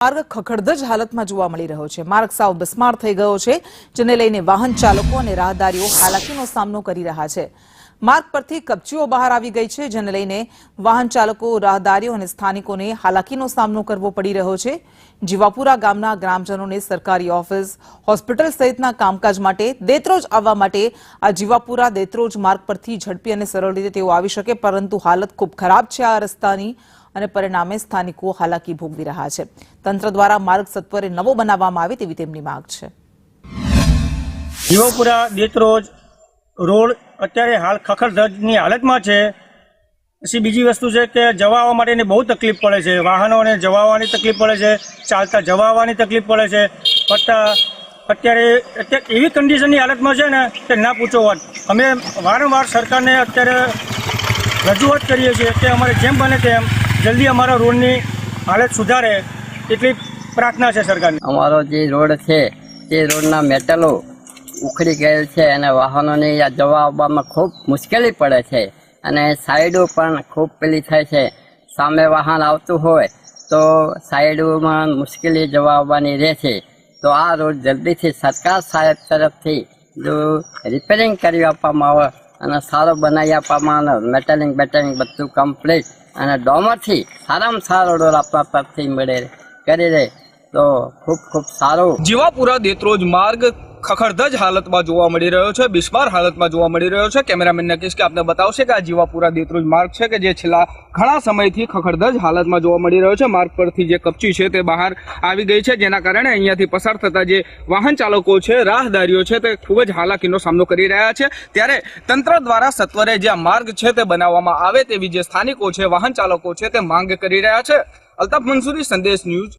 मार्ग खखड़धज हालत में जोवा मळी रह्यो छे। मार्ग साव बिस्मार थई गयो छे, जेने लईने वाहन चालको अने राहदारीओ हालाकीनो सामनो करी रह्या छे। मार्ग परथी कपचीओ बहार आवी गई छे, जेने लईने वाहन चालको, राहदारीओ अने स्थानिकोने हालाकीनो सामनो करवो पड़ी रह्यो छे। जीवापुरा गामना ग्रामजनोने सरकारी ऑफिस, होस्पिटल सहितना कामकाज माटे देत्रोज आववा माटे आ जीवापुरा देत्रोज मार्ग परथी झड़पी अने सरळ रीते तेओ आवी शके, परंतु हालत खूब खराब छे आ रસ્તાની અને પરિણામે સ્થાનિકો હાલાકી ભોગવી રહ્યા છે। તંત્ર દ્વારા માર્ગ સત્વરે નવો બનાવવામાં આવે તેવી તેમની માંગ છે। જીવાપુરા દેત્રોજ રોડ અત્યારે હાલ ખખડધજની હાલતમાં છે। પછી બીજી વસ્તુ છે કે જવા આવવા માટેની બહુ તકલીફ પડે છે, વાહનોને જવા આવવાની તકલીફ પડે છે, ચાલતા જવા આવવાની તકલીફ પડે છે। અત્યારે એવી કન્ડિશનની હાલતમાં છે ને કે ના પૂછો વાત। અમે વારંવાર સરકારને અત્યારે રજૂઆત કરીએ છીએ કે અમારે જેમ બને તેમ जल्दी अमारा रोड नी हालत सुधारे एटली प्रार्थना है सरकार। अमारो जे रोड है ते रोड ना मेटलो उखड़ी गयेल छे अने वाहनोने जवा आववामां खूब मुश्केली पड़े छे अने साइडो पण खूब पेली थाय छे। सामे वाहन आवतुं होय तो साइडोमां मुश्केली जवा आववानी रहे। तो आ रोड जल्दी थी सरकार साहेब तरफथी जो रिपेरिंग करी आपवामां आवे अने सारो बनावी आपवामां आवे, मेटलिंग बेटलिंग बधुं कम्प्लीट અને ડોમરથી સારામાં સારો રોડ આપવા પરથી મળે કરી દે તો ખૂબ ખૂબ સારું। જીવાપુરા દેત્રોજ માર્ગ ખખડધજ હાલતમાં જોવા મળી રહ્યો છે, બિસ્માર હાલતમાં જોવા મળી રહ્યો છે। કેમેરામેન નકેશ કે આપને બતાવશે કે આ જીવાપુરા દેત્રોજ માર્ગ છે કે જે છેલ્લા ઘણા સમયથી ખખડધજ હાલતમાં જોવા મળી રહ્યો છે। માર્ગ પરથી જે કપચી છે તે બહાર આવી ગઈ છે, જેના કારણે અહીંયાથી પસાર થતા જે વાહન ચાલકો છે, રાહદારીઓ છે તે ખૂબ જ હાલાકીનો સામનો કરી રહ્યા છે। ત્યારે તંત્ર દ્વારા સત્વરે જે આ માર્ગ છે તે બનાવવામાં આવે તેવી જે સ્થાનિકો છે, વાહન ચાલકો છે તે માંગ કરી રહ્યા છે। અલ્તાફ મંસૂરી, સંદેશ ન્યૂઝ।